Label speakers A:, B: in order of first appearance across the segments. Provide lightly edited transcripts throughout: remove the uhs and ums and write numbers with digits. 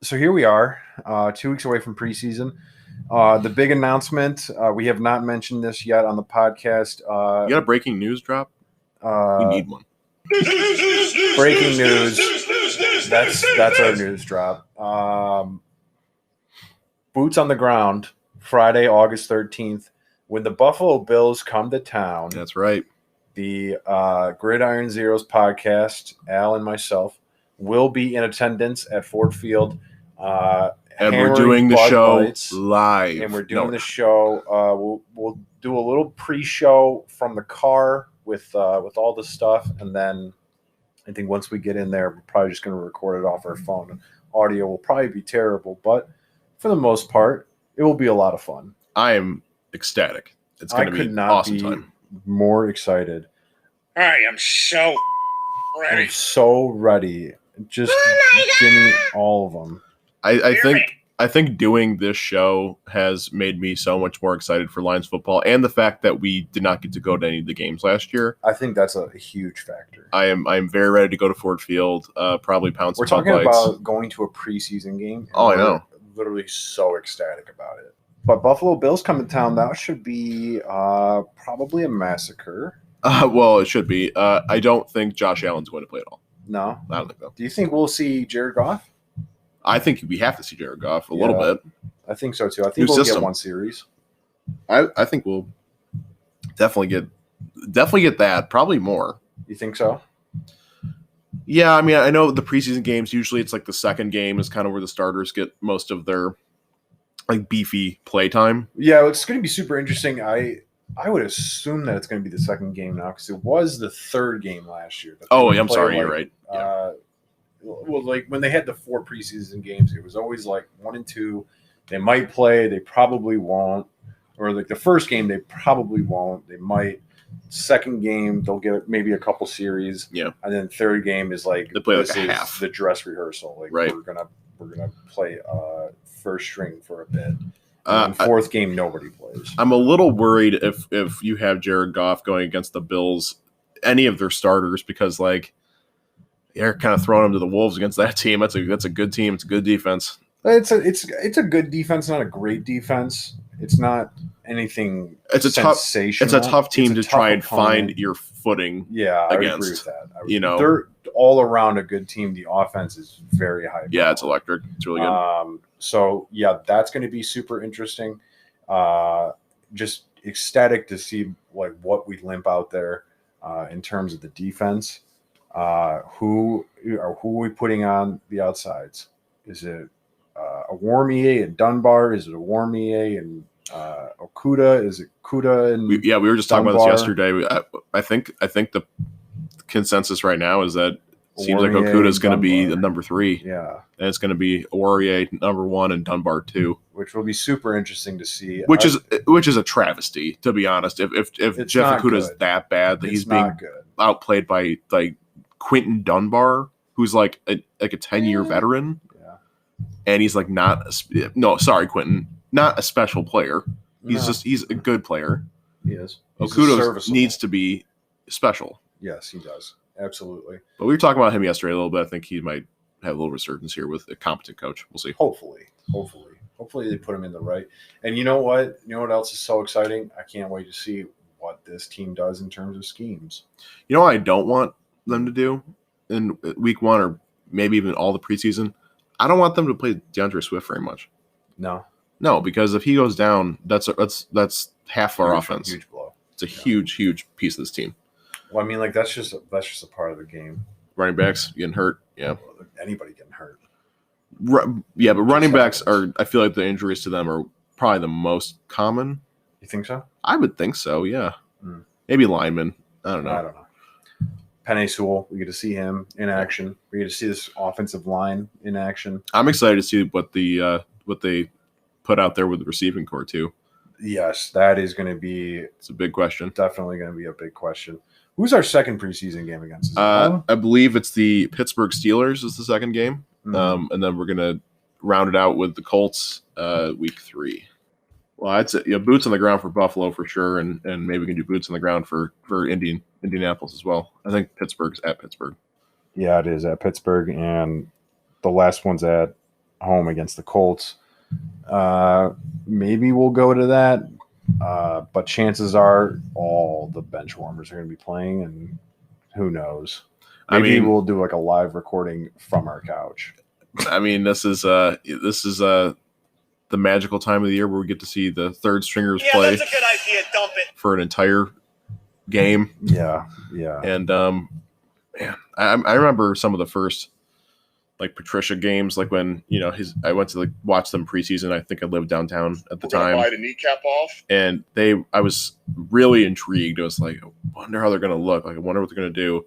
A: So here we are, 2 weeks away from preseason. The big announcement, we have not mentioned this yet on the podcast.
B: You got a breaking news drop? We need one.
A: Breaking news. That's our news drop. Boots on the ground, Friday, August 13th. When the Buffalo Bills come to town,
B: That's right.
A: the Gridiron Zeros podcast, Al and myself, will be in attendance at Ford Field.
B: And we're doing the show
A: Lights,
B: live.
A: and we're doing the show. We'll do a little pre-show from the car with all the stuff, and then I think once we get in there, we're probably just going to record it off our phone. Audio will probably be terrible, but for the most part, it will be a lot of fun.
B: I am ecstatic. It's going to be an awesome time.
A: More excited.
C: I am so ready.
A: I'm so ready. Just give me all of them.
B: I think doing this show has made me so much more excited for Lions football, and the fact that we did not get to go to any of the games last year.
A: I think that's a huge factor.
B: I am very ready to go to Ford Field. Probably pound some.
A: We're talking about going to a preseason game.
B: Oh, I know.
A: Literally so ecstatic about it. But Buffalo Bills come to town. That should be probably a massacre.
B: Well, it should be. I don't think Josh Allen's going to play at all.
A: No,
B: I don't think so.
A: Do you think we'll see Jared Goff?
B: I think we have to see Jared Goff a little bit.
A: I think so too. I think we'll get one series.
B: I think we'll definitely get that. Probably more.
A: You think so?
B: Yeah, I mean, I know the preseason games, usually it's like the second game is kind of where the starters get most of their like beefy play time.
A: Yeah, it's going to be super interesting. I would assume that it's going to be the second game now because it was the third game last year.
B: Oh, I'm sorry, you're right.
A: Yeah. Well, like when they had the 4 preseason games, it was always like 1 and 2. They might play, they probably won't. Or like the first game, they probably won't. They might. Second game, they'll get maybe a couple series.
B: Yeah.
A: And then third game is like
B: they play like a half.
A: The dress rehearsal. Like
B: right.
A: We're gonna play first string for a bit. And fourth game, nobody plays.
B: I'm a little worried if you have Jared Goff going against the Bills, any of their starters, because like they're kind of throwing them to the wolves against that team. That's a good team. It's a good defense.
A: It's a good defense, not a great defense. It's not anything.
B: It's a
A: sensational.
B: It's a tough team to try and find your footing.
A: Yeah, I
B: against.
A: agree with that.
B: They're
A: all around a good team. The offense is very high.
B: Yeah, it's electric. It's really good.
A: So yeah, that's going to be super interesting. Just ecstatic to see like what we limp out there in terms of the defense. Who are we putting on the outsides? Is it a Warmier and Dunbar? Is it a Warmier and Okuda? Is it Kuda and
B: we were just
A: Dunbar?
B: talking about this yesterday. I think the consensus right now is that it seems like Okuda is going to be the number 3.
A: Yeah,
B: and it's going to be Warrior number 1 and Dunbar 2,
A: which will be super interesting to see.
B: Which is a travesty, to be honest. If Jeff Okuda is that bad that he's being outplayed by like Quentin Dunbar, who's like a 10-year veteran, and he's like Quentin, not a special player. He's a good player.
A: He is.
B: Okuda needs to be special.
A: Yes, he does. Absolutely.
B: But we were talking about him yesterday a little bit. I think he might have a little resurgence here with a competent coach. We'll see.
A: Hopefully they put him in the right. And you know what? You know what else is so exciting? I can't wait to see what this team does in terms of schemes.
B: You know what I don't want them to do in week 1 or maybe even all the preseason? I don't want them to play DeAndre Swift very much. No, because if he goes down, that's half our offense.
A: Huge blow.
B: It's a huge piece of this team.
A: Well, I mean, like that's just a part of the game.
B: Running backs getting hurt, yeah.
A: Anybody getting hurt.
B: Yeah, but running backs are. I feel like the injuries to them are probably the most common.
A: You think so?
B: I would think so. Yeah, maybe linemen. I don't know.
A: Penei Sewell, we get to see him in action. We get to see this offensive line in action.
B: I'm excited to see what they put out there with the receiving core too.
A: Yes, that is going to be.
B: It's a big question.
A: Definitely going to be a big question. Who's our second preseason game against?
B: I believe it's the Pittsburgh Steelers is the second game, and then we're going to round it out with the Colts week 3. Well, I'd say boots on the ground for Buffalo for sure, and maybe we can do boots on the ground for Indianapolis as well. I think Pittsburgh's at Pittsburgh.
A: Yeah, it is at Pittsburgh, and the last one's at home against the Colts. Maybe we'll go to that, but chances are all the bench warmers are going to be playing, and who knows? Maybe we'll do like a live recording from our couch.
B: I mean, this is the magical time of the year where we get to see the third stringers play.
C: That's a good idea. Dump it
B: for an entire game.
A: Yeah.
B: And man, I remember some of the first like Patricia games, like when I went to like watch them preseason. I think I lived downtown at the time.
C: Bite a kneecap off.
B: And I was really intrigued. It was like, I wonder how they're gonna look. Like, I wonder what they're gonna do.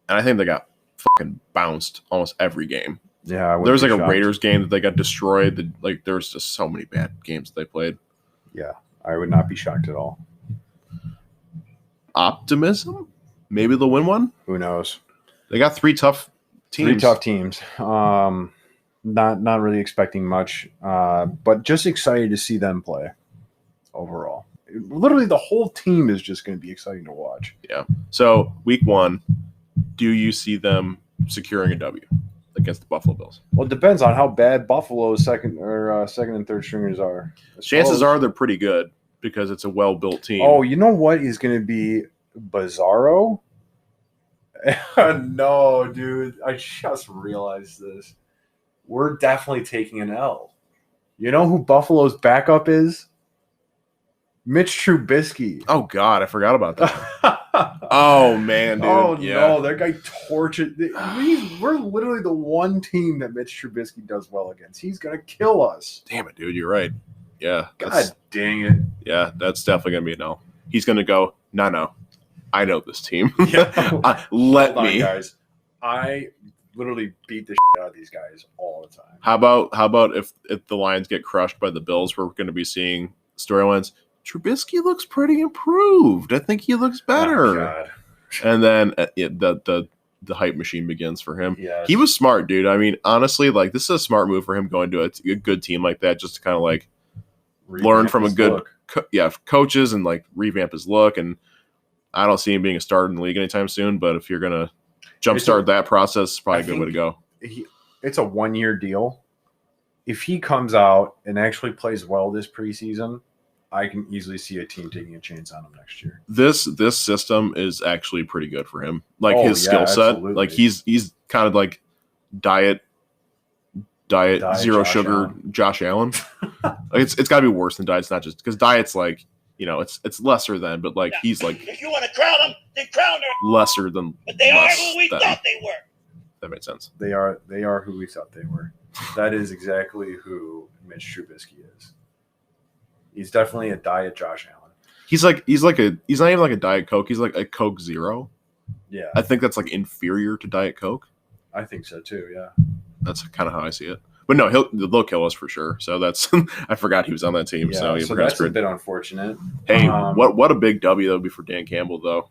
B: And I think they got fucking bounced almost every game.
A: Yeah,
B: there was like a Raiders game that they got destroyed. Like there was just so many bad games that they played.
A: Yeah, I would not be shocked at all.
B: Optimism? Maybe they'll win one.
A: Who knows?
B: They got three tough teams. Not really expecting much, but just excited to see them play overall. Literally, the whole team is just going to be exciting to watch. Yeah. So week 1, do you see them securing a W against the Buffalo Bills?
A: Well, it depends on how bad Buffalo's second and third stringers are.
B: Chances are they're pretty good because it's a well-built team.
A: Oh, you know what is going to be bizarro? No, dude. I just realized this. We're definitely taking an L. You know who Buffalo's backup is? Mitch Trubisky.
B: Oh, God. I forgot about that. Oh, man, dude.
A: Oh, yeah. No. That guy tortured. We're literally the one team that Mitch Trubisky does well against. He's going to kill us.
B: Damn it, dude. You're right. Yeah.
A: God dang it.
B: Yeah, that's definitely going to be an L. He's going to go, no. I know this team.
A: Yeah.
B: Let me.
A: Guys. I literally beat the shit out of these guys all the time.
B: How about if the Lions get crushed by the Bills, we're going to be seeing storylines. Trubisky looks pretty improved. I think he looks better.
A: Oh, God.
B: And then the hype machine begins for him.
A: Yes.
B: He was smart, dude. I mean, honestly, like this is a smart move for him going to a good team like that, just to kind of like learn from a good coaches and like revamp his look. And I don't see him being a starter in the league anytime soon. But if you're gonna jumpstart that process, it's probably a good way to go.
A: It's a 1-year deal. If he comes out and actually plays well this preseason, I can easily see a team taking a chance on him next year.
B: This system is actually pretty good for him. Like his skill set, absolutely. Like he's kind of like diet zero
A: Josh
B: sugar
A: Allen.
B: Josh Allen. Like it's got to be worse than diet's not just because diet's like it's lesser than, but like he's like
C: if you want to crown them, then crown them.
B: Lesser than,
C: but they are who we thought they were.
B: That makes sense.
A: They are who we thought they were. That is exactly who Mitch Trubisky is. He's definitely a diet Josh Allen.
B: He's not even like a Diet Coke. He's like a Coke Zero.
A: Yeah.
B: I think that's like inferior to Diet Coke.
A: I think so too, yeah.
B: That's kind of how I see it. But no, they'll kill us for sure. So that's I forgot he was on that team.
A: Yeah, so that's a bit unfortunate.
B: Hey, what a big W that would be for Dan Campbell though.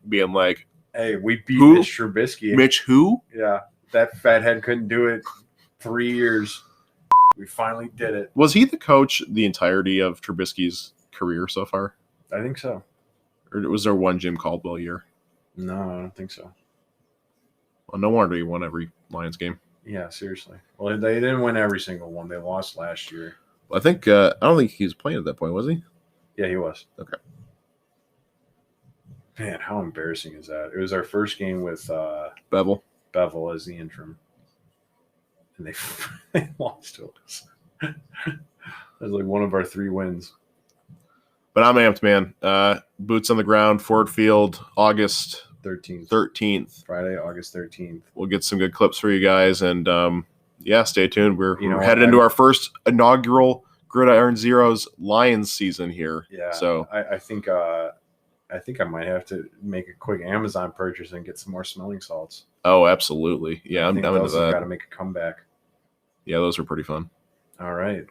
B: Being like,
A: hey, we beat Mitch Trubisky.
B: Mitch who?
A: Yeah. That fathead couldn't do it 3 years. We finally did it.
B: Was he the coach the entirety of Trubisky's career so far?
A: I think so.
B: Or was there one Jim Caldwell year?
A: No, I don't think so.
B: Well, no wonder he won every Lions game.
A: Yeah, seriously. Well, they didn't win every single one. They lost last year.
B: I think I don't think he was playing at that point, was he?
A: Yeah, he was.
B: Okay.
A: Man, how embarrassing is that? It was our first game with
B: Bevel
A: as the interim. And they lost to us. That was like one of our 3 wins.
B: But I'm amped, man. Boots on the ground, Ford Field, August 13th.
A: Friday, August 13th.
B: We'll get some good clips for you guys. And, stay tuned. We're headed into our first inaugural Gridiron Zeros Lions season here.
A: Yeah,
B: so
A: I think I might have to make a quick Amazon purchase and get some more smelling salts.
B: Oh, absolutely. Yeah, I'm into that.
A: Got to make a comeback.
B: Yeah, those are pretty fun.
A: All right.